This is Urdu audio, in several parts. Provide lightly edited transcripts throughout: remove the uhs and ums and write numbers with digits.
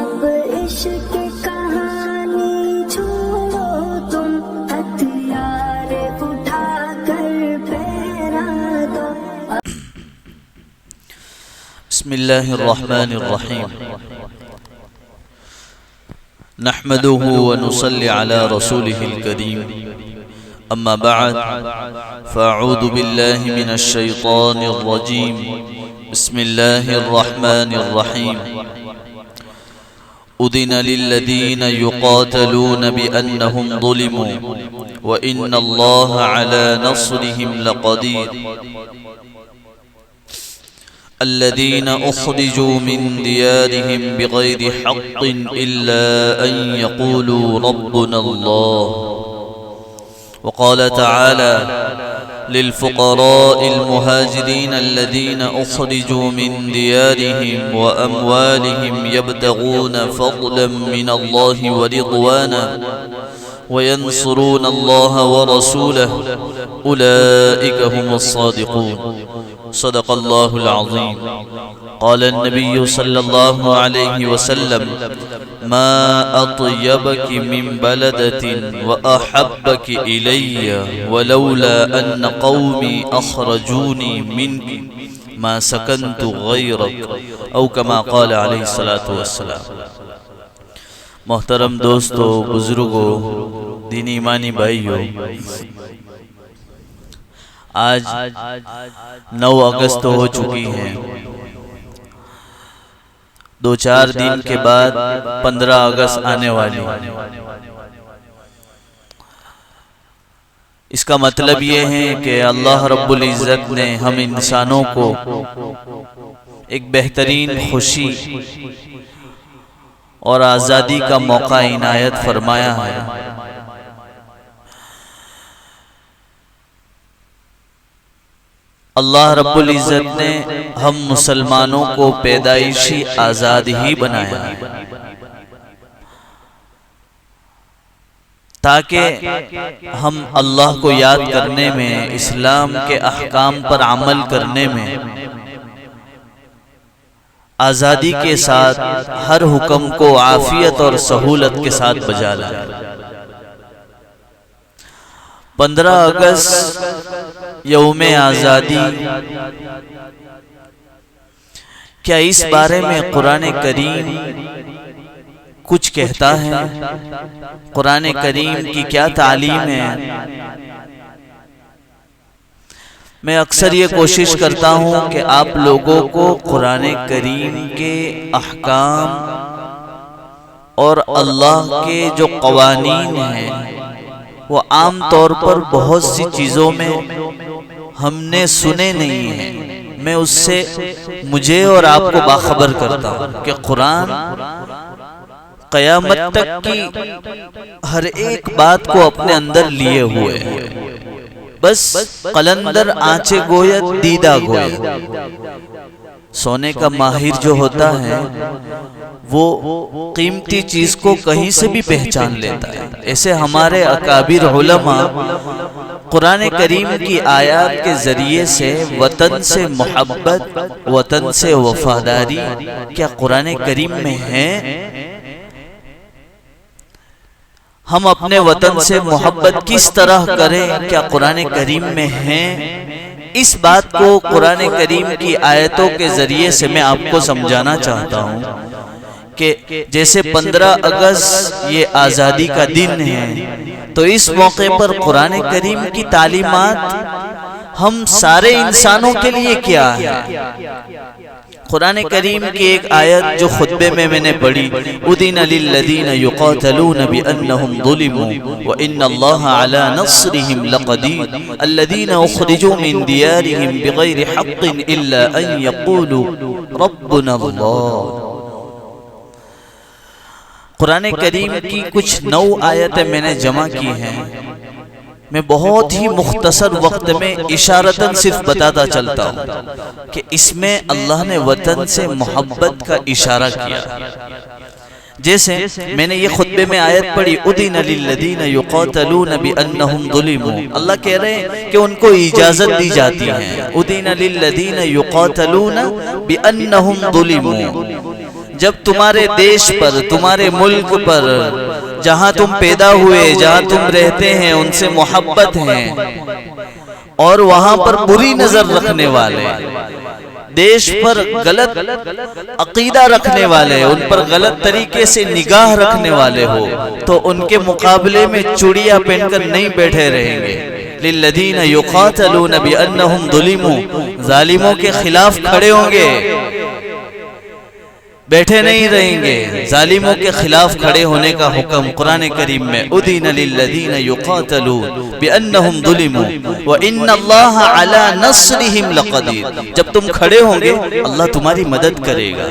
اب عشق کہانی چھوڑو تم، ہتھیار اٹھا کر پھیرا دو۔ بسم اللہ الرحمن الرحیم، نحمده ونصلي على رسوله الكريم، اما بعد فاعوذ بالله من الشيطان الرجيم، بسم الله الرحمن الرحيم۔ أذن للذين يقاتلون بأنهم ظلموا وإن الله على نصرهم لقدير۔ الذين أخرجوا من ديارهم بغير حق إلا أن يقولوا ربنا الله۔ وقال تعالى للفقراء المهاجرين الذين أخرجوا من ديارهم وأموالهم يبتغون فضلا من الله ورضوانا وينصرون الله ورسوله أولئك هم الصادقون۔ صدق الله العظيم۔ قال النبي صلى الله عليه وسلم: ما أطيبك من بلدة وأحبك إلي ولولا أن قومي أخرجوني منك ما سكنت غيرك، أو كما قال عليه الصلاة والسلام۔ محترم دوستو، بزرگو، دینی ایمانی بھائیو، آج 9 اگست ہو چکی ہیں۔ 2-4 دن کے بعد 15 اگست آنے والی۔ اس کا مطلب یہ ہے کہ اللہ رب العزت نے ہم انسانوں کو ایک بہترین خوشی اور آزادی کا موقع عنایت فرمایا ہے۔ اللہ رب العزت نے ہم مسلمانوں کو پیدائشی آزاد ہی بنایا تاکہ ہم اللہ کو یاد کرنے میں، اسلام کے احکام پر عمل کرنے میں آزادی کے ساتھ ہر حکم کو عافیت اور سہولت کے ساتھ بجا لائیں۔ 15 اگست یوم آزادی، کیا اس بارے میں قرآن کریم کچھ کہتا ہے؟ قرآن کریم کی کیا تعلیم ہے؟ میں اکثر یہ کوشش کرتا ہوں کہ آپ لوگوں کو قرآن کریم کے احکام اور اللہ کے جو قوانین ہیں وہ عام طور پر بہت سی چیزوں میں ہم نے سنے نہیں ہیں، میں اس سے مجھے اور آپ کو باخبر کرتا ہوں کہ قرآن قیامت تک کی ہر ایک بات کو اپنے اندر لیے ہوئے ہے۔ بس قلندر آنچے گوید دیدہ گوید۔ سونے کا ماہر جو ہوتا ہے وہ قیمتی چیز کو کہیں سے بھی پہچان لیتا ہے۔ ایسے ہمارے اکابر علماء قرآن کریم کی آیات کے ذریعے سے وطن سے محبت، وطن سے وفاداری کیا قرآن کریم میں ہے؟ ہم اپنے وطن سے محبت کس طرح کریں، کیا قرآن کریم میں ہیں؟ اس بات کو قرآن کریم کی آیتوں کے ذریعے سے میں آپ کو سمجھانا چاہتا ہوں کہ جیسے 15 اگست یہ آزادی کا دن ہے، تو اس موقع پر قرآن کریم کی تعلیمات ہم سارے انسانوں کے لیے کیا ہے؟ قرآن کریم کی ایک آیت جو خطبے میں نے پڑھی، اُذِنَ لِلَّذِينَ يُقَاتَلُونَ بِأَنَّهُمْ ظُلِمُوا وَإِنَّ اللَّهَ عَلَى نَصْرِهِمْ لَقَدِيرٌ الَّذِينَ أُخْرِجُوا مِنْ دِيَارِهِمْ بِغَيْرِ حَقٍّ إِلَّا أَنْ يَقُولُوا رَبُّنَا اللَّهُ۔ قرآن کریم کی کچھ 9 آیتیں میں نے جمع کی ہیں، میں بہت ہی مختصر وقت میں اشارتاً صرف بتاتا چلتا ہوں کہ اس میں اللہ نے وطن سے محبت کا اشارہ کیا۔ جیسے میں نے یہ خطبے میں آیت پڑھی، اُذِنَ لِلَّذِينَ يُقَاتَلُونَ بِأَنَّهُمْ ظُلِمُوا، اللہ کہہ رہے ہیں کہ ان کو اجازت دی جاتی ہے۔ اُذِنَ لِلَّذِينَ يُقَاتَلُونَ بِأَنَّهُمْ ظُلِمُوا، جب تمہارے دیش پر، تمہارے ملک پر، جہاں تم پیدا ہوئے، جہاں تم رہتے ہیں، ان سے محبت ہے، اور وہاں پر بری نظر رکھنے والے، دیش پر غلط عقیدہ رکھنے والے، ان پر غلط طریقے سے نگاہ رکھنے والے ہو، تو ان کے مقابلے میں چوڑیاں پہن کر نہیں بیٹھے رہیں گے۔ للذین یقاتلون بانہم ظلموا، ظالموں کے خلاف کھڑے ہوں گے، بیٹھے نہیں رہیں گے۔ ظالموں کے خلاف کھڑے ہونے کا حکم قرآن کریم میں اذن للذین یقاتلون بانہم ظلموا وان اللہ علی نصرہم لقدیر، جب تم کھڑے ہوں گے اللہ تمہاری مدد کرے گا۔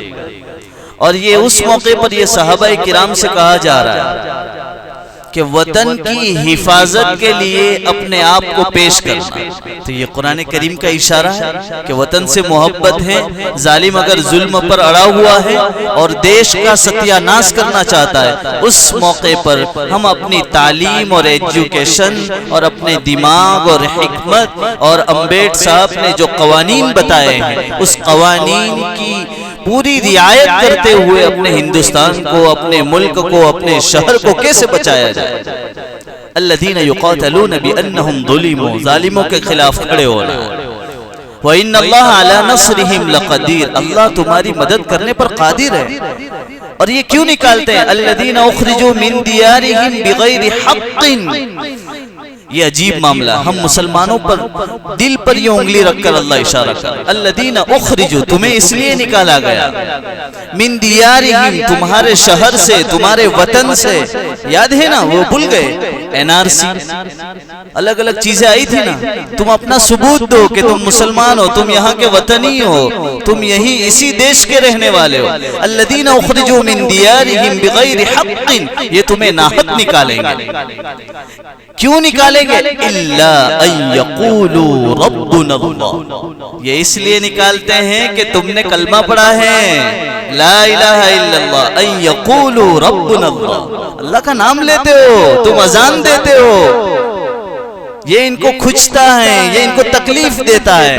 اور یہ اس موقع پر یہ صحابہ کرام سے کہا جا رہا ہے کہ وطن کی حفاظت کے لیے اپنے آپ کو پیش کرنا، تو یہ قرآن کریم کا اشارہ ہے کہ وطن سے محبت ہے۔ ظالم اگر ظلم پر اڑا ہوا ہے اور دیش کا ستیہ ناش کرنا چاہتا ہے، اس موقع پر ہم اپنی تعلیم اور ایجوکیشن اور اپنے دماغ اور حکمت اور امبیڈ صاحب نے جو قوانین بتائے ہیں، اس قوانین کی پوری رعایت کرتے ہوئے اپنے ہندوستان کو، اپنے ملک کو، اپنے شہر کو کیسے بچایا جائے۔ الذین یقاتلون بانہم ظلموا، ظالموں کے خلاف کھڑے ہونا۔ وان اللہ علی نصرہم لقدیر، اللہ تمہاری مدد کرنے پر قادر ہے۔ اور یہ کیوں نکالتے ہیں الذین اخرجوا من دیارہم بغیر حق؟ یہ عجیب معاملہ، ہم مسلمانوں پر دل پر یہ انگلی رکھ کر اللہ اشارہ کر، الذین اخرجوا، تمہیں اس لیے نکالا گیا، من دیارہم، تمہارے شہر سے، تمہارے وطن سے۔ یاد ہے نا، وہ بھول گئے، NRC الگ الگ چیزیں آئی تھی نا، تم اپنا ثبوت دو کہ تم مسلمان ہو، تم یہاں کے وطنی ہو، تم یہی اسی دیش کے رہنے والے ہو۔ الذین اخرجوا من دیارہم بغیر حق، یہ تمہیں ناحق نکالیں گے۔ کیوں نکالیں گے؟ الا ان یقولوا ربنا اللہ، یہ اس لیے نکالتے ہیں کہ تم نے کلمہ پڑھا ہے، لا الہ الا اللہ، ان یقولوا ربنا اللہ، اللہ کا نام لیتے ہو، تم اذان دیتے ہو، یہ ان کو کھچتا ہے، یہ ان کو تکلیف دیتا ہے۔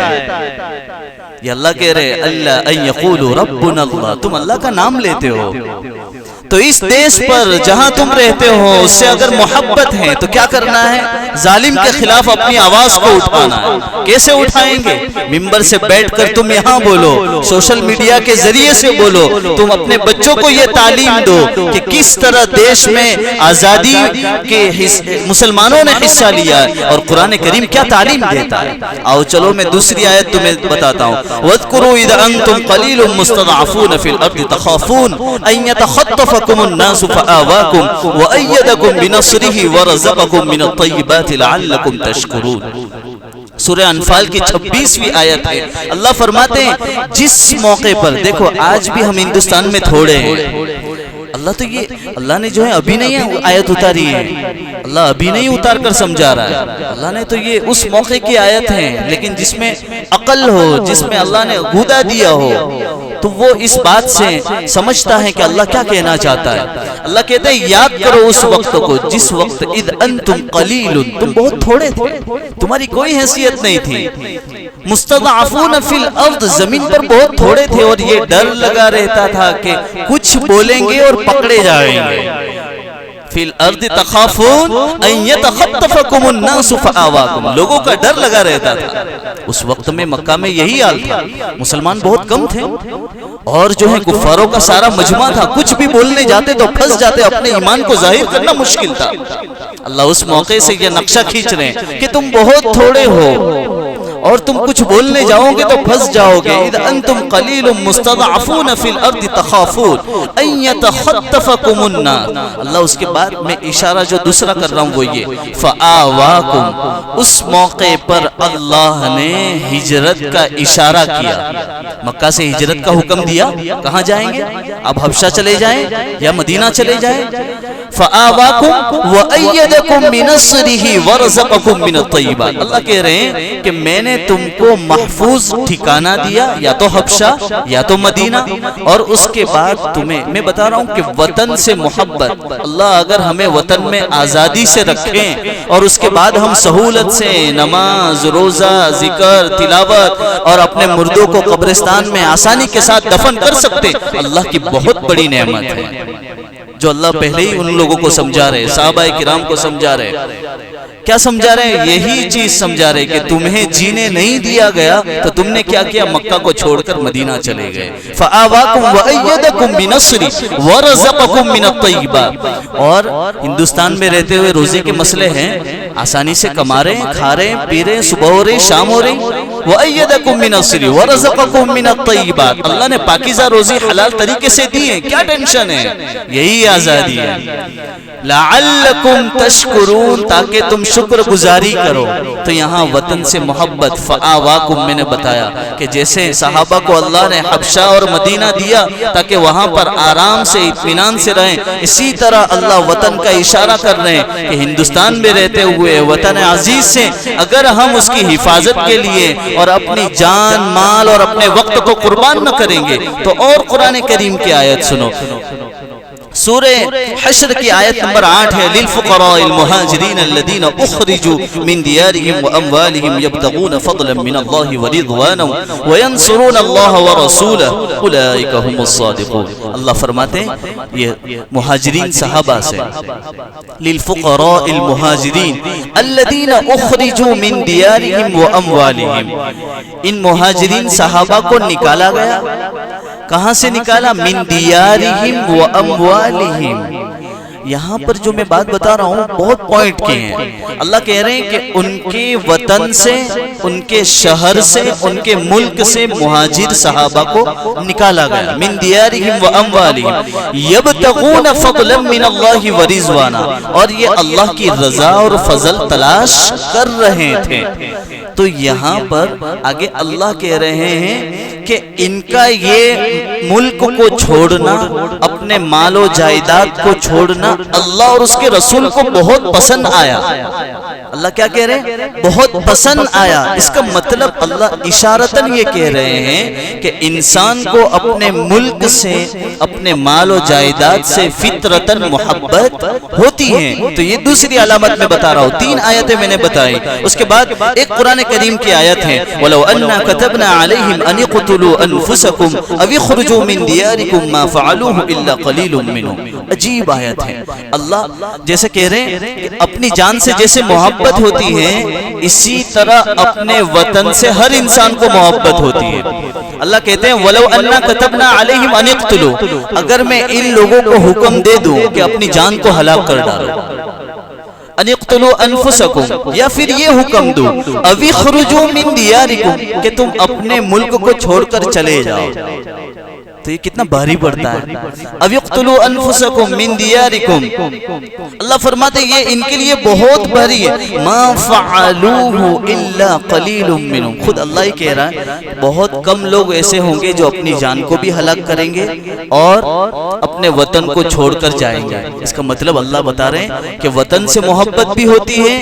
یہ اللہ کہہ رہے اللہ ان یقولوا ربنا اللہ، تم اللہ کا نام لیتے ہو۔ تو اس دیش پر جہاں تم رہتے ہو اس سے اگر محبت ہے تو کیا کرنا ہے؟ ظالم کے خلاف اپنی آواز کو اٹھانا ہے۔ کیسے اٹھائیں گے؟ ممبر سے بیٹھ کر تم یہاں بولو، سوشل میڈیا کے ذریعے سے بولو، تم اپنے بچوں کو یہ تعلیم دو کہ کس طرح دیش میں آزادی کے مسلمانوں نے حصہ لیا ہے اور قرآن کریم کیا تعلیم دیتا ہے۔ آؤ چلو میں دوسری آیت تمہیں بتاتا ہوں۔ وَاذْكُرُوا إِذْ أَنْتُمْ قَلِيلٌ مُسْتَضْعَفُونَ فِي الْأَرْضِ تَخَافُونَ أَنْ يَتَخَطَّفَكُمُ النَّاسُ فَآوَاكُمْ وَأَيَّدَكُمْ بِنَصْرِهِ وَرَزَقَكُمْ مِنَ الطَّيِّبَاتِ لَعَلَّكُمْ تَشْكُرُونَ۔ سورہ انفال کی 26ویں آیت ہے۔ اللہ فرماتے ہیں جس موقع پر، دیکھو آج بھی ہم ہندوستان میں تھوڑے ہیں، اللہ نے جو ہے ابھی نہیں آیت اتاری ہے، اللہ ابھی نہیں اتار کر سمجھا رہا ہے، اللہ نے تو یہ اس موقع کی آیت ہے، لیکن جس میں عقل ہو، جس میں اللہ نے ہدایت دیا ہو، تو وہ اس بات سے سمجھتا ہے کہ اللہ کیا کہنا چاہتا ہے۔ اللہ کہتا ہے یاد کرو اس وقت کو جس وقت اذ انتم قلیل، تم بہت تھوڑے تھے، تمہاری کوئی حیثیت نہیں تھی، مستضعفون فی الارض، زمین پر بہت تھوڑے تھے، اور یہ ڈر لگا رہتا تھا کہ کچھ بولیں گے اور پکڑے جائیں گے۔ فی الارض تخافون ان یتخطفکم الناس فآواکم، لوگوں کا ڈر لگا رہتا تھا۔ اس وقت میں مکہ میں یہی حال تھا، مسلمان بہت کم تھے اور جو ہے کفاروں کا سارا مجمع تھا، کچھ بھی بولنے جاتے تو پھنس جاتے، اپنے ایمان کو ظاہر کرنا مشکل تھا۔ اللہ اس موقع سے یہ نقشہ کھینچ رہے ہیں کہ تم بہت تھوڑے ہو اور تم کچھ بولنے جاؤ گے تو پھنس جاؤ گے۔ اذ انتم قلیل مستضعفون فی الارض تخافون ان یتخطفکم الناس، اللہ اس کے بعد میں اشارہ جو دوسرا کر رہا ہوں وہ یہ فآواکم، اس موقع پر اللہ نے ہجرت کا اشارہ کیا، مکہ سے ہجرت کا حکم دیا، کہاں جائیں گے؟ اب حبشہ چلے جائیں یا مدینہ چلے جائیں؟ فآواکم وأیدکم بنصرہ ورزقکم من الطیبات. اللہ کہہ رہے ہیں کہ میں نے تم کو محفوظ ٹھکانہ دیا، یا تو حبشہ یا تو مدینہ، اور اس کے بعد تمہیں میں بتا رہا ہوں کہ وطن سے محبت، اللہ اگر ہمیں وطن میں آزادی سے رکھیں اور اس کے بعد ہم سہولت سے نماز، روزہ، ذکر، تلاوت اور اپنے مردوں کو قبرستان میں آسانی کے ساتھ دفن کر سکتے، اللہ کی بہت بڑی نعمت ہے جو اللہ پہلے ہی ان لوگوں کو سمجھا رہے، صحابہ کرام کو سمجھا رہے. کیا سمجھا رہے ہیں؟ یہی چیز سمجھا رہے کہ تمہیں جینے نہیں دیا گیا تو تم نے کیا کیا؟ مکہ کو چھوڑ کر مدینہ چلے گئے. فآواکم وأیدکم بنصرہ ورزقکم من الطیبات. اور ہندوستان میں رہتے ہوئے روزے کے مسئلے ہیں، آسانی سے کما رہے ہیں، کھا رہے ہیں، پی رہے ہیں، صبح ہو رہی شام ہو رہی. وأیدکم بنصرہ ورزقکم من الطیبات. اللہ نے پاکیزہ روزی حلال طریقے سے دی ہے، کیا ٹینشن ہے؟ یہی آزادی ہے. لعلکم تشکرون، تاکہ تم شکر گزاری کرو. تو یہاں وطن سے محبت. فآواکم میں نے بتایا کہ جیسے صحابہ کو اللہ نے حبشہ اور مدینہ دیا تاکہ وہاں پر آرام سے اطمینان سے رہیں، اسی طرح اللہ وطن کا اشارہ کر رہے ہیں کہ ہندوستان میں رہتے ہوئے وطن عزیز سے اگر ہم اس کی حفاظت کے لیے اور اپنی جان، مال اور اپنے وقت کو قربان نہ کریں گے تو. اور قرآن کریم کی آیت سنو، سورہ حشر کی آیت نمبر 8 ہے. للفقراء المہاجرین الذین اخرجوا من دیارہم واموالہم یبتغون فضلا من اللہ ورضوانا وینصرون اللہ ورسولہ اولئک هم الصادقون. اللہ فرماتے ہیں یہ مہاجرین صحابہ سے، للفقراء المہاجرین الذین اخرجوا من دیارہم واموالہم، ان مہاجرین صحابہ کو نکالا گیا. کہاں سے نکالا؟ من دیارہم و اموالہم. یہاں پر جو میں بات بتا رہا ہوں بہت پوائنٹ کی ہیں. اللہ کہہ رہے ہیں کہ ان کے وطن سے، ان کے شہر سے، ان کے ملک سے مہاجر صحابہ کو نکالا گیا. من دیارہم و اموالہم یبتغون فضلا من اللہ ورضوانا، اور یہ اللہ کی رضا اور فضل تلاش کر رہے تھے. تو یہاں پر آگے اللہ کہہ رہے ہیں کہ ان کا یہ ملک کو چھوڑنا، اپنے مال و جائیداد کو چھوڑنا اللہ اور اس کے رسول کو بہت پسند آیا. اللہ کیا کہہ رہے ہیں؟ بہت پسند آیا. اس کا مطلب اللہ اشارتاً یہ کہہ رہے ہیں کہ انسان کو اپنے ملک سے، اپنے مال و جائیداد سے فطرتاً محبت ہوتی ہے. تو یہ دوسری علامت میں بتا رہا ہوں. 3 آیتیں میں نے بتائی. اس کے بعد ایک قرآن کریم کی آیت ہے، وَلَوْ أَنَّا كَتَبْنَا عَلَيْهِمْ أَنِ اقْتُلُوا أَنفُسَكُمْ أَوِ اخْرُجُوا مِنْ دِيَارِكُمْ مَا فَعَلُوهُ إِلَّا قَلِيلٌ مِّنْهُمْ. عجیب آیت ہے. اللہ جیسے کہہ رہے ہیں کہ اپنی جان سے جیسے محبت ہوتی ہے، اسی طرح اپنے وطن سے ہر انسان کو محبت ہوتی ہے. اللہ کہتے ہیں وَلَوْ أَنَّا كَتَبْنَا عَلَيْهِمْ أَنِ اقْتُلُوا، اگر میں ان لوگوں کو حکم دے دوں کہ اپنی جان کو ہلاک کر ڈالو، ان اقتلوا انفسکم، یا پھر یہ حکم دو اوی خرجوا من دیارکم کہ تم اپنے ملک کو چھوڑ کر چلے جاؤ، تو یہ کتنا بھاری پڑتا ہے. اوی اقتلوا انفسکم من دیارکم، اللہ فرماتے یہ ان کے لیے بہت بھاری ہے. ما فعلوه الا قلیل منهم، خود اللہ ہی کہہ رہا ہے بہت کم لوگ ایسے ہوں گے جو اپنی جان کو بھی ہلاک کریں گے اور اپنے وطن کو چھوڑ کر جائیں گے. اس کا مطلب اللہ بتا رہے ہیں کہ وطن سے محبت بھی ہوتی ہے،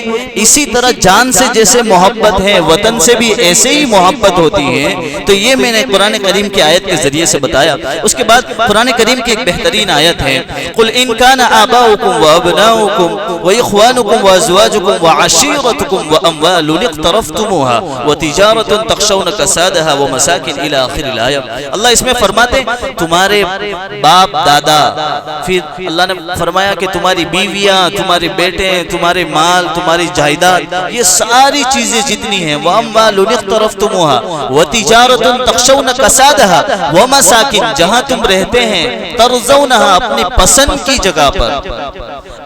اسی طرح جان سے جیسے محبت ہے وطن سے بھی ایسے ہی محبت ہوتی ہے. تو یہ میں نے قرآن کریم کی آیت کے ذریعے سے بتایا. اس کے بعد قرآن کریم کی ایک بہترین آیت ہے، قل ان کان آباؤکم وابناؤکم واخوانکم وازواجکم وعشیرتکم واموال اقترفتموها وتجارت تخشون کسادها ومساکن الى آخر الآیہ. اللہ اس میں فرماتے تمہارے باپ دادا، پھر اللہ نے فرمایا کہ تمہاری بیویاں، تمہارے بیٹے، تمہارے مال، تمہاری جائیداد، یہ ساری چیزیں جتنی ہیں، واموال اقترفتموها وتجارت تخشون کسادها ومساکن، جہاں تم رہتے ہیں، ترضونها اپنی پسند کی جگہ پر،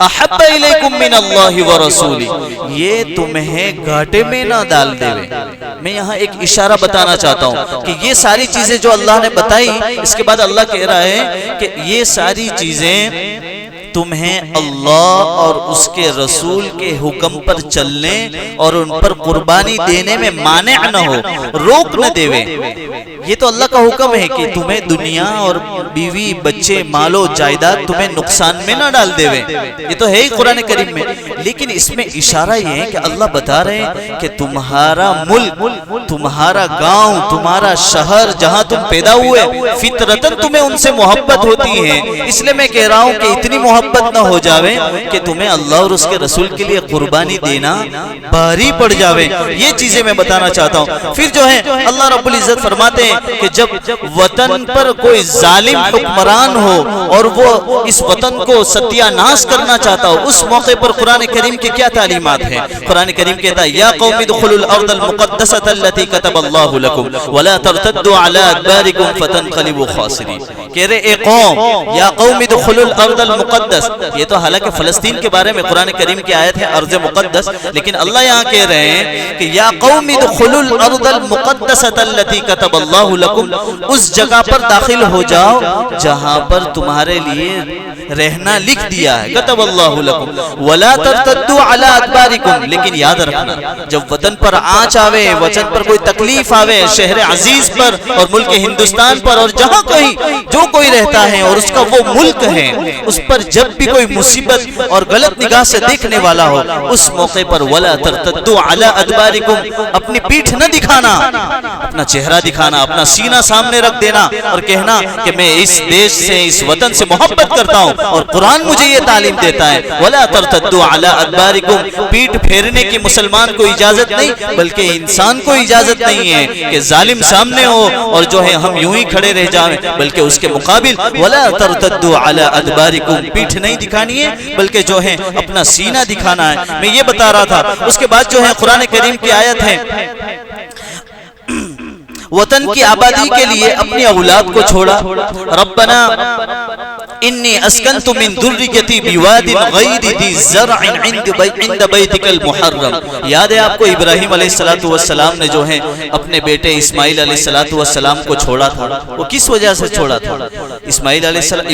احب الیکم من اللہ ورسولہ، یہ تمہیں گھاٹے میں نہ ڈال دے. میں یہاں ایک اشارہ بتانا چاہتا ہوں کہ یہ ساری چیزیں جو اللہ نے بتائی، اس کے بعد اللہ کہہ رہا ہے کہ یہ ساری چیزیں تمہیں اللہ اور اس کے رسول کے حکم پر چلنے اور ان پر قربانی دینے میں مانع نہ ہو، روک نہ دے. یہ تو اللہ کا حکم ہے کہ تمہیں دنیا اور بیوی بچے مال و جائیداد تمہیں نقصان میں نہ ڈال دے، یہ تو ہے ہی قرآن کریم میں، لیکن اس میں اشارہ یہ ہے کہ اللہ بتا رہے ہیں کہ تمہارا ملک، تمہارا گاؤں، تمہارا شہر جہاں تم پیدا ہوئے، فطرتاً تمہیں ان سے محبت ہوتی ہے، اس لیے میں کہہ رہا ہوں کہ اتنی محبت نہ ہو جاوے کہ تمہیں اللہ اور اس کے رسول کے لیے قربانی دینا بھاری پڑ جاوے۔ یہ چیزیں میں بتانا چاہتا ہوں۔ پھر جو ہے اللہ رب العزت فرماتے ہیں کہ جب وطن پر کوئی ظالم حکمران ہو اور وہ اس وطن کو ستیہ ناش کرنا چاہتا ہو، اس موقع پر قرآن کریم کی کیا تعلیمات ہیں؟ قرآن کریم کہتا ہے یا قوم ادخلوا الارض المقدسة التي كتب الله لكم ولا ترتدوا على ادباركم فتنقلبوا خاسرين۔ کہہ رہے اے قوم، یا قوم ادخلوا الارض المقدس، یہ تو حالانکہ فلسطین کے بارے میں قرآن کریم کی آیت ہے، ارض مقدس، لیکن اللہ یہاں کہہ رہے ہیں کہ یا قوم ادخلوا الارض المقدسة التي كتب الله لكم، اس جگہ پر داخل ہو جاؤ جہاں پر تمہارے لیے رہنا لکھ دیا ہے، کتب اللہ لکم ولا ترتدوا علی ادبارکم، لیکن یاد رکھنا جب وطن پر آنچ آوے، وطن پر کوئی تکلیف آوے، شہر عزیز پر اور ملک ہندوستان پر اور جہاں کہیں جو کوئی رہتا ہے اور اس کا وہ ملک ہے، اس پر جب بھی کوئی مصیبت اور غلط نگاہ سے دیکھنے والا ہو، اس موقع پر ولا ترتدوا علی ادبارکم، اپنی پیٹھ نہ دکھانا، اپنا چہرہ دکھانا، اپنا سینہ سامنے رکھ دینا اور کہنا کہ میں اس دیش سے، اس وطن سے محبت کرتا ہوں اور قرآن مجھے یہ تعلیم دیتا ہے وَلَا تَرْتَدُّوا عَلَىٰ أَدْبَارِكُمْ، پیٹھ پھیرنے کی مسلمان کو اجازت نہیں، بلکہ انسان کو اجازت نہیں ہے کہ ظالم سامنے ہو اور جو ہے ہم یوں ہی کھڑے رہ جائیں، بلکہ اس کے مقابل وَلَا تَرْتَدُّوا عَلَىٰ أَدْبَارِكُمْ، پیٹھ نہیں دکھانی ہے بلکہ جو ہے اپنا سینہ دکھانا ہے۔ میں یہ بتا رہا تھا۔ اس کے بعد جو ہے قرآن کریم کی آیت ہے وطن کی آبادی کے لیے اپنی اولاد کو چھوڑا، ربنا انی اسکنت من ذریتی بواد غیر ذی زرع عند بیتک المحرم۔ یاد ہے آپ کو ابراہیم علیہ السلام نے جو ہے اپنے بیٹے اسماعیل علیہ السلام کو چھوڑا تھا، وہ کس وجہ سے چھوڑا تھا؟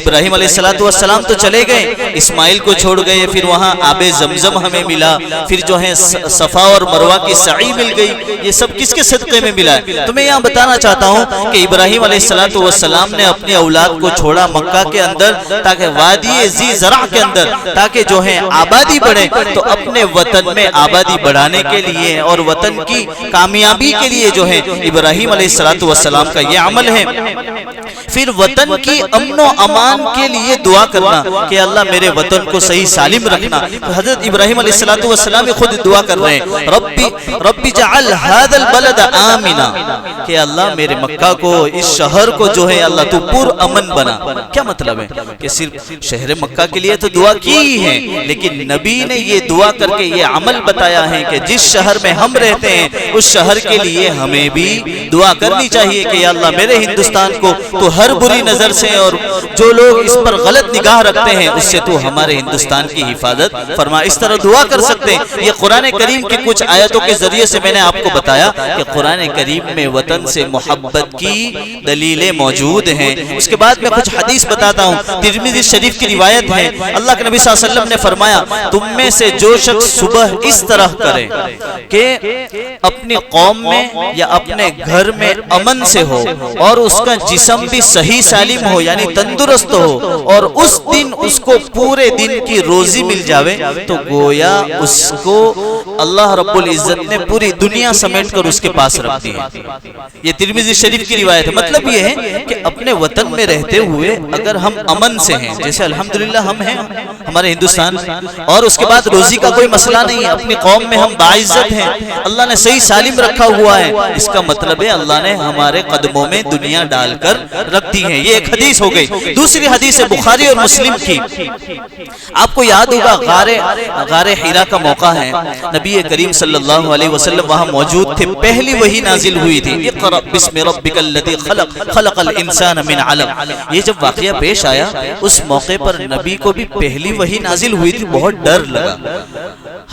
ابراہیم علیہ السلام تو چلے گئے، اسماعیل کو چھوڑ گئے، پھر وہاں آب زمزم ہمیں ملا، پھر جو ہے صفا اور مروہ کی سعی مل گئی، یہ سب کس کے صدقے میں ملا ہے؟ تو میں یہاں بتانا چاہتا ہوں کہ ابراہیم علیہ السلام نے اپنی اولاد کو چھوڑا مکہ کے اندر تاکہ وادی ذی زرع کے اندر تاکہ جو ہے آبادی بڑھے، تو اپنے وطن میں آبادی بڑھانے کے لیے اور وطن کی کامیابی کے لیے جو ہے ابراہیم علیہ السلام کا یہ عمل ہے۔ پھر وطن کی امن و امان کے لیے دعا کرنا کہ اللہ میرے وطن کو صحیح سالم رکھنا۔ حضرت ابراہیم علیہ السلام خود دعا کر رہے ہیں ربی جعل هذا البلد آمنا، کہ اللہ میرے مکہ کو، اس شہر کو جو ہے اللہ تو پر امن بنا۔ کیا مطلب ہے کہ صرف شہر مکہ کے لیے تو دعا کی ہی ہے، لیکن نبی نے یہ دعا کر کے یہ عمل بتایا ہے کہ جس شہر میں ہم رہتے ہیں اس شہر کے لیے ہمیں بھی دعا کرنی چاہیے کہ یا اللہ میرے ہندوستان کو تو ہر بری نظر سے اور جو لوگ اس پر غلط نگاہ رکھتے ہیں اس سے تو ہمارے ہندوستان کی حفاظت فرما۔ اس طرح دعا کر سکتے ہیں۔ یہ قرآن کریم کی کچھ آیتوں کے ذریعے سے میں نے آپ کو بتایا کہ قرآن کریم میں وطن سے محبت کی دلیلیں موجود ہیں۔ اس کے بعد میں کچھ حدیث بتاتا ہوں۔ ترمذی شریف کی روایت ہے، اللہ کے نبی صلی اللہ علیہ وسلم نے فرمایا تم میں سے جو شخص صبح اس طرح کرے کہ اپنی قوم میں یا اپنے گھر میں امن سے ہو اور اس کا جسم بھی صحیح سالم ہو یعنی تندرست ہو اور اس دن اس کو پورے دن کی روزی مل جاوے، تو گویا اس کو اللہ رب العزت نے پوری دنیا سمیٹ کر اس کے پاس رکھ دی ہے۔ یہ ترمذی شریف کی روایت ہے۔ مطلب یہ ہے کہ اپنے وطن میں رہتے ہوئے اگر ہم امن سے ہیں، جیسے الحمدللہ ہم ہیں ہمارے ہندوستان، اور اس کے بعد روزی کا کوئی مسئلہ نہیں ہے، اپنی قوم میں ہم باعزت ہیں، اللہ نے صحیح سالم رکھا ہوا ہے، اس کا مطلب ہے اللہ نے ہمارے قدموں میں دنیا ڈال کر رکھ دی ہے۔ یہ ایک حدیث ہو گئی۔ دوسری حدیث ہے بخاری اور مسلم کی۔ آپ کو یاد ہوگا غار حرا کا موقع ہے، نبی کریم صلی اللہ علیہ وسلم وہاں موجود تھے، پہلی وحی نازل ہوئی تھی، اقرأ بسم ربک الذی خلق خلق الانسان من علق۔ یہ جب واقعہ پیش آیا اس موقع پر نبی کو بھی پہلی وحی نازل ہوئی تھی، بہت ڈر لگا۔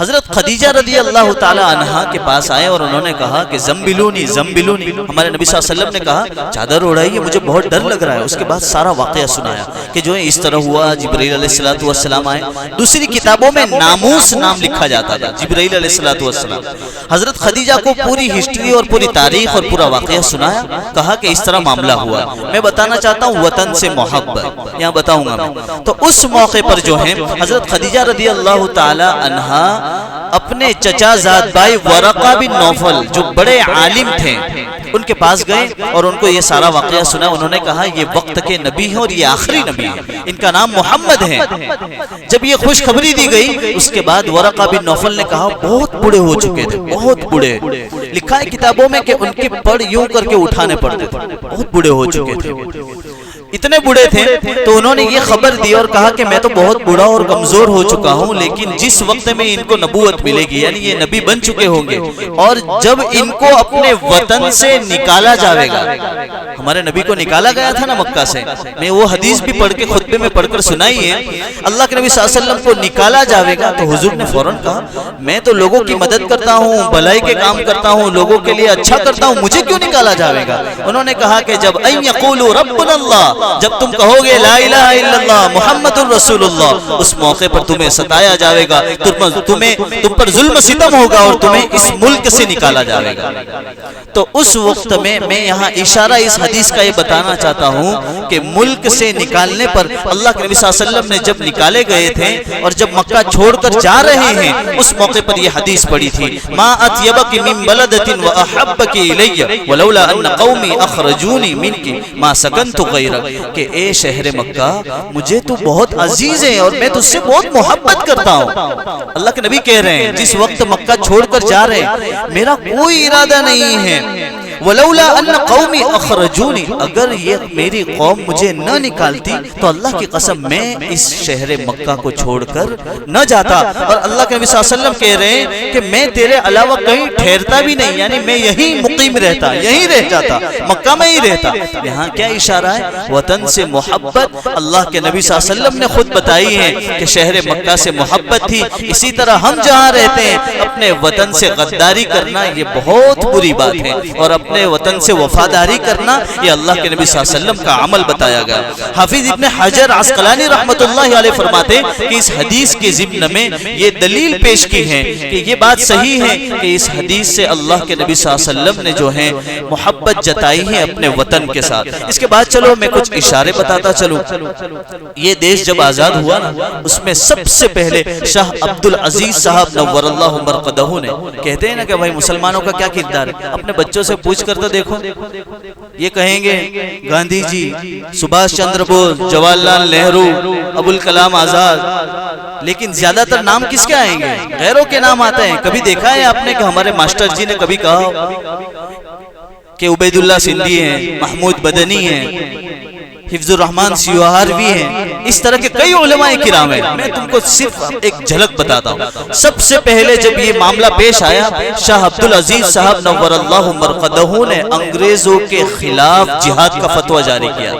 حضرت خدیجہ رضی اللہ تعالی عنہا کے پاس آئے اور انہوں نے کہا کہ زمبلونی زمبلونی، ہمارے نبی صلی اللہ علیہ وسلم نے کہا چادر اڑائیے، مجھے بہت ڈر لگ رہا ہے۔ اس کے بعد سارا واقعہ سنایا کہ جو ہے اس طرح ہوا، جبرائیل علیہ السلام آئے۔ دوسری کتابوں میں ناموس نام لکھا جاتا تھا، جبرائیل علیہ السلام۔ حضرت خدیجہ کو پوری ہسٹری اور پوری تاریخ اور پورا واقعہ سنایا، کہا کہ اس طرح معاملہ ہوا۔ میں بتانا چاہتا ہوں وطن سے محبت، یہاں بتاؤں گا میں۔ تو اس موقع پر جو ہے حضرت خدیجہ رضی اللہ تعالی عنہا اپنے چچا زاد بھائی ورقہ بن نوفل جو بڑے عالم تھے ان کے پاس گئے اور ان کو یہ سارا واقعہ سنا۔ انہوں نے کہا یہ وقت کے نبی ہیں اور یہ آخری نبی ہیں، ان کا نام محمد ہے۔ جب یہ خوشخبری دی گئی اس کے بعد ورقہ بن نوفل نے کہا بہت بوڑھے ہو چکے تھے، بہت بوڑھے، لکھا ہے کتابوں میں کہ ان کے پڑ یوں کر کے اٹھانے پڑتے تھے، بہت بوڑھے ہو چکے تھے، اتنے بوڑھے تھے۔ تو انہوں نے یہ خبر دی اور کہا کہ میں تو بہت بوڑھا اور کمزور ہو چکا ہوں، لیکن جس وقت میں ان کو نبوت ملے گی، یعنی یہ نبی بن چکے ہوں گے، اور جب ان کو اپنے وطن سے نکالا جائے گا، ہمارے نبی کو نکالا گیا تھا نا مکہ سے، میں وہ حدیث بھی پڑھ کے خطبے میں پڑھ کر سنائی ہے، اللہ کے نبی صلی اللہ علیہ وسلم کو نکالا جائے گا تو حضور نے فوراً کہا میں تو لوگوں کی مدد کرتا ہوں، بھلائی کے کام کرتا ہوں، لوگوں کے لیے اچھا کرتا ہوں، مجھے کیوں نکالا جائے گا؟ انہوں نے کہا کہ جب ان یقولوا ربنا اللہ، جب تم کہو گے لا الہ الا اللہ محمد الرسول اللہ، اس موقع پر تمہیں ستایا جائے گا، تم پر ظلم ستم ہوگا اور تمہیں اس ملک سے نکالا جائے گا۔ تو اس وقت میں یہاں اشارہ اس حدیث کا یہ بتانا چاہتا ہوں کہ ملک سے نکالنے پر اللہ کے نبی صلی اللہ علیہ وسلم نے جب نکالے گئے تھے اور جب مکہ چھوڑ کر جا رہے ہیں اس موقع پر یہ حدیث پڑھی تھی، ما اطیبک من بلدۃ واحبک الی ولولا ان قومی اخرجونی منک ما سکنت غیرک، کہ اے شہر مکہ مجھے تو بہت عزیز ہے اور میں تجھ سے بہت محبت کرتا ہوں۔ اللہ کے نبی کہہ رہے ہیں جس وقت مکہ چھوڑ کر جا رہے ہیں میرا کوئی ارادہ نہیں ہے، ولولا ان قومی اخرجونی، اگر یہ میری قوم مجھے نہ نکالتی تو اللہ کی قسم میں اس شہر مکہ کو چھوڑ کر نہ جاتا۔ اور اللہ کے نبی صلی اللہ علیہ وسلم کہہ رہے ہیں کہ میں تیرے علاوہ کہیں ٹھہرتا بھی نہیں، یعنی میں یہیں مقیم رہتا، یہیں رہ جاتا، مکہ میں ہی رہتا۔ یہاں کیا اشارہ ہے؟ وطن سے محبت اللہ کے نبی صلی اللہ علیہ وسلم نے خود بتائی ہے کہ شہر مکہ سے محبت تھی۔ اسی طرح ہم جہاں رہتے ہیں اپنے وطن سے غداری کرنا یہ بہت بری بات ہے، اور اپنے وطن سے وفاداری کرنا یہ اللہ کے نبی صلی اللہ علیہ وسلم کا عمل بتایا گیا۔ حافظ ابن حجر عسقلانی رحمۃ اللہ علیہ فرماتے کہ اس حدیث کے ضمن میں یہ دلیل پیش کی ہے کہ یہ بات صحیح ہے کہ اس حدیث سے اللہ کے نبی صلی اللہ علیہ وسلم نے جو ہے محبت جتائی ہے اپنے وطن کے ساتھ۔ اس کے بعد چلو میں کچھ اشارے بتاتا چلوں۔ یہ دیش جب آزاد ہوا نا اس میں سب سے پہلے شاہ عبد العزیز صاحب نور اللہ مرقدہ نے، کہتے ہیں نا کہ بھائی مسلمانوں کا کیا کردار ہے، اپنے بچوں سے پوچھ کر تو دیکھو، یہ کہیں گے گاندھی جی، سبھاش چندر بوس، جواہر لال نہرو، ابوالکلام آزاد، لیکن زیادہ تر نام کس کے آئیں گے؟ غیروں کے نام آتے ہیں۔ کبھی دیکھا ہے آپ نے کہ ہمارے ماسٹر جی نے کبھی کہا کہ عبید اللہ سندھی ہیں، محمود بدنی ہیں، حفظ الرحمان سیوہاروی ہیں، اس طرح کے کئی علماء کرام ہیں۔ میں تم کو صرف ایک جھلک بتاتا ہوں۔ سب سے پہلے جب یہ معاملہ پیش آیا شاہ عبد العزیز صاحب نور اللہ مرقدہ نے انگریزوں کے خلاف جہاد کا فتویٰ جاری کیا۔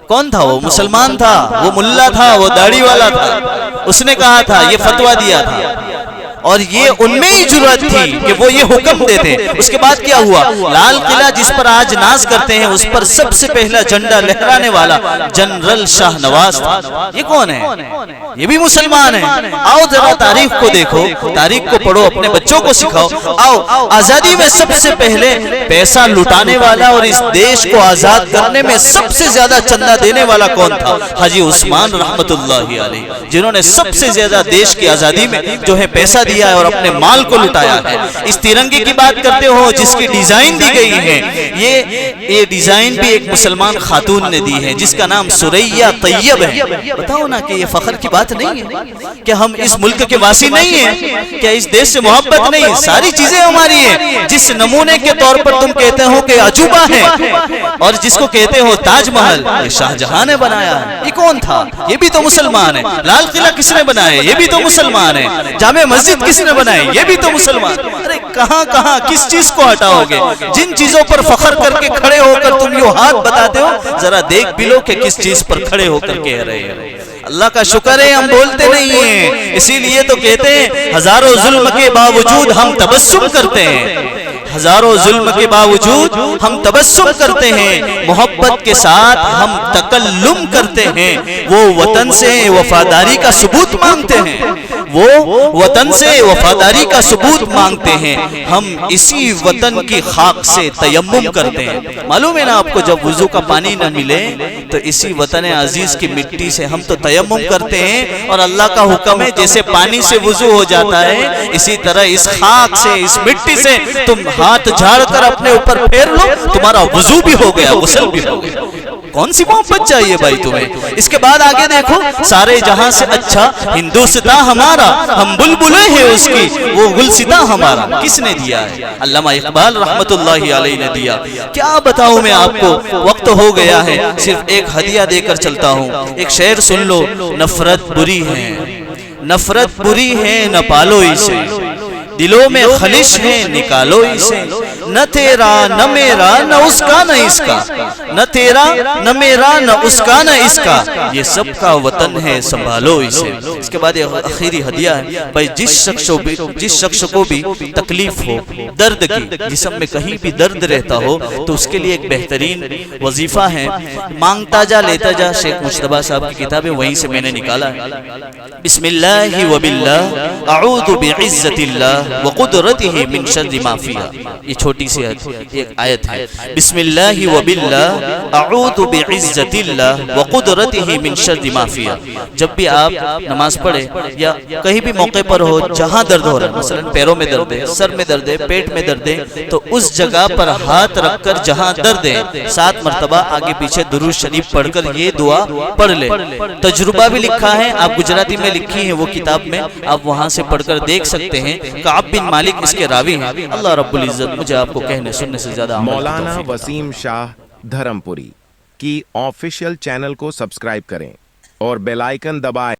کون تھا وہ؟ مسلمان تھا، وہ ملا تھا، وہ داڑھی والا تھا، اس نے کہا تھا، یہ فتویٰ دیا تھا، اور یہ ان میں ہی جرأت تھی کہ وہ یہ حکم دیتے۔ اس کے بعد کیا ہوا؟ لال قلعہ جس پر آج ناز کرتے ہیں اس پر سب سے پہلا جھنڈا لہرانے والا جنرل شاہ نواز تھا۔ یہ کون ہے؟ یہ بھی مسلمان ہے۔ آؤ ذرا تاریخ کو دیکھو، تاریخ کو پڑھو، اپنے بچوں کو سکھاؤ۔ آؤ آزادی میں سب سے پہلے پیسہ لٹانے والا اور اس دیش کو آزاد کرنے میں سب سے زیادہ چندہ دینے والا کون تھا؟ حاجی عثمان رحمت اللہ علیہ، جنہوں نے سب سے زیادہ دیش کی آزادی میں جو ہے پیسہ دیا ہے اور اپنے مال کو لٹایا ہے۔ اس ترنگے کی بات کرتے ہو جس کی ڈیزائن دی گئی ہے، یہ ڈیزائن بھی ایک مسلمان خاتون نے دی ہے جس کا نام سریہ طیب ہے۔ بتاؤ نا کہ یہ فخر کی بات نہیں ہے کہ ہم اس ملک کے واسی نہیں ہیں؟ کیا اس دیش سے محبت نہیں؟ ساری چیزیں ہماری ہیں۔ جس نمونے کے طور پر تم کہتے ہو کہ عجوبہ ہے اور جس کو کہتے ہو تاج محل، یہ شاہ جہاں نے بنایا ہے۔ یہ کون تھا؟ یہ بھی تو مسلمان ہے۔ لال قلعہ کس نے بنایا؟ یہ بھی تو مسلمان ہے۔ جامع مسجد کس نے بنائی؟ یہ بھی تو مسلمان۔ ارے کہاں کس چیز کو ہٹاؤ گے؟ جن چیزوں پر فخر کر کے کھڑے ہو کر تم یوں ہاتھ بتاتے ہو، ذرا دیکھ بھی لو کہ کس چیز پر کھڑے ہو کر کہہ رہے ہیں۔ اللہ کا شکر ہے ہم بولتے نہیں ہیں، اسی لیے تو کہتے ہیں ہزاروں ظلم کے باوجود ہم تبسم کرتے ہیں، ہزاروں ظلم کے باوجود ہم تبسم کرتے ہیں، محبت کے ساتھ ہم تکلم کرتے ہیں، وہ وطن سے وفاداری کا ثبوت مانگتے ہیں، وہ وطن سے وفاداری کا ثبوت مانگتے ہیں، ہم اسی وطن کی خاک سے تیمم کرتے ہیں۔ معلوم ہے نا آپ کو، جب وضو کا پانی نہ ملے تو اسی وطن عزیز کی مٹی سے ہم تو تیمم کرتے ہیں، اور اللہ کا حکم ہے جیسے پانی سے وضو ہو جاتا ہے اسی طرح اس خاک سے، اس مٹی سے تم ہاتھ جھاڑ کر اپنے اوپر پھیر لو، تمہارا وضو بھی ہو گیا، غسل بھی ہو گیا۔ کون سی محبت چاہیے بھائی تمہیں؟ اس کے بعد آگے دیکھو، سارے جہاں سے اچھا ہندوستان ہمارا، ہم بلبلیں ہیں اس کی، وہ گلستاں ہمارا۔ کس نے دیا ہے؟ علامہ اقبال رحمت اللہ علیہ نے دیا۔ کیا بتاؤں میں آپ کو، وقت ہو گیا ہے، صرف ایک ہدیہ دے کر چلتا ہوں۔ ایک شعر سن لو، نفرت بری ہے، نفرت بری ہے نہ پالو اسے، دلوں میں خلش ہے نکالو اسے، نہ تیرا نہ میرا نہ اس کا نہ اس کا، نہ تیرا نہ میرا نہ اس کا نہ اس کا، یہ سب کا وطن ہے سنبھالو اسے۔ اس کے بعد ایک آخری ہدیہ ہے، بھائی جس شخص کو بھی تکلیف ہو، درد کی، جسم میں کہیں بھی درد رہتا ہو تو اس کے لیے ایک بہترین وظیفہ ہے، مانگتا جا لیتا جا، شیخ مجتبیٰ صاحب کی کتاب ہے، وہیں سے میں نے نکالا ہے۔ بسم اللہ وباللہ اعوذ بعزت اللہ وقدرتہ من شر ما فیہا، یہ چھوٹی سی ایک آیت ہے۔ بسم اللہ وباللہ اعوذ بعزت اللہ وقدرتہ من شر ما فیہا۔ جب بھی آپ نماز پڑھے یا کہیں بھی موقع پر ہو جہاں درد ہو رہا ہے، مثلا پیروں میں درد ہے، سر میں درد ہے، پیٹ میں درد ہے، تو اس جگہ پر ہاتھ رکھ کر جہاں درد ہے 7 مرتبہ آگے پیچھے درود شریف پڑھ کر یہ دعا پڑھ لے۔ تجربہ بھی لکھا ہے، آپ گجراتی میں لکھی ہے وہ کتاب میں، آپ وہاں سے پڑھ کر دیکھ سکتے ہیں۔ کعب بن مالک اس کے راوی ہیں۔ اللہ رب العزت مجھے آپ کو کہنے سننے سے زیادہ عمل کی مولانا توفیق عطا وسیم شاہ دھرم پوری کی آفیشیل چینل کو سبسکرائب کریں اور بیل آئیکن دبائیں۔